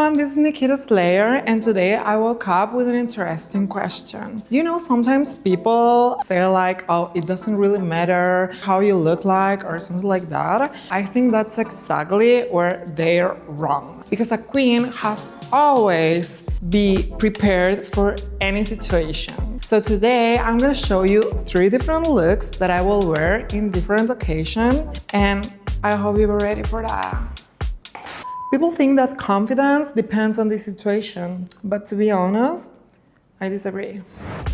everyone, this is Nikita Slayer, and today I woke up with an interesting question. You know, sometimes people say like, oh, it doesn't really matter how you look like or something like that. I think that's exactly where they're wrong. Because a queen has always be prepared for any situation. So today I'm gonna show you 3 different looks that I will wear in different occasions, and I hope you were ready for that. People think that confidence depends on the situation, but to be honest, I disagree.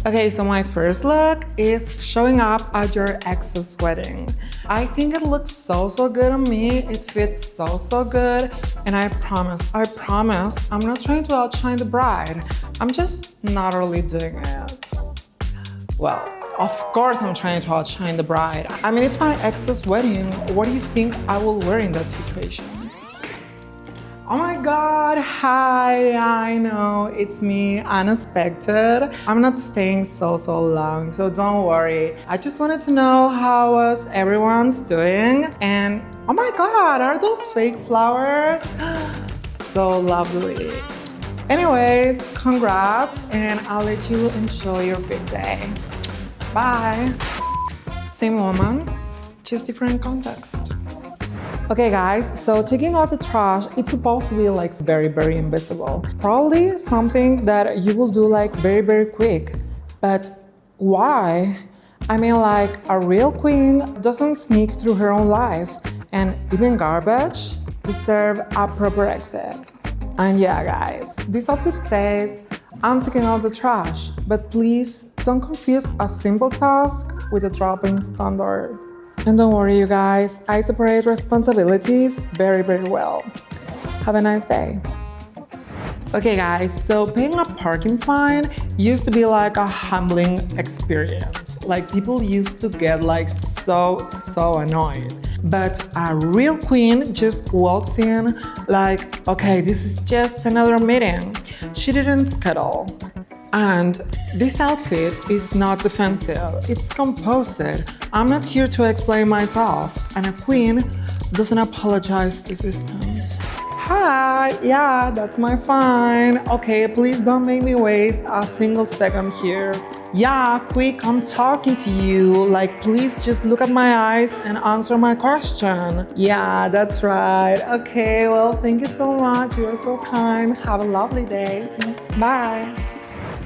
Okay, so my first look is showing up at your ex's wedding. I think it looks so good on me. It fits so good, and I promise, I'm not trying to outshine the bride. I'm just not really doing it. Well, of course I'm trying to outshine the bride. I mean, it's my ex's wedding. What do you think I will wear in that situation? Oh my God, hi, I know, it's me, unexpected. I'm not staying so long, so don't worry. I just wanted to know how was everyone's doing, and oh my God, are those fake flowers? So lovely. Anyways, congrats, and I'll let you enjoy your big day. Bye. Same woman, just different context. Okay guys, so taking out the trash, it's supposed to be like very invisible. Probably something that you will do like very quick. But why? I mean, like, a real queen doesn't sneak through her own life, and even garbage deserve a proper exit. And yeah guys, this outfit says, I'm taking out the trash, but please don't confuse a simple task with a dropping standard. And don't worry, you guys, I separate responsibilities very well. Have a nice day. Okay guys, so paying a parking fine used to be like a humbling experience. Like, people used to get like so annoyed. But a real queen just walks in like, okay, this is just another meeting. She didn't schedule. And this outfit is not defensive, it's composed. I'm not here to explain myself, and a queen doesn't apologize to systems. Hi, yeah, that's my fine. Okay, please don't make me waste a single second here. Yeah, quick, I'm talking to you. Like, please just look at my eyes and answer my question. Yeah, that's right. Okay, well, thank you so much. You are so kind. Have a lovely day. Bye.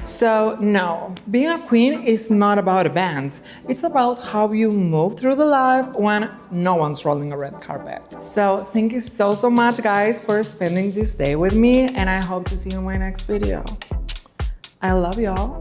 So no, being a queen is not about events. It's about how you move through the life when no one's rolling a red carpet. So thank you so much guys for spending this day with me, and I hope to see you in my next video. I love y'all.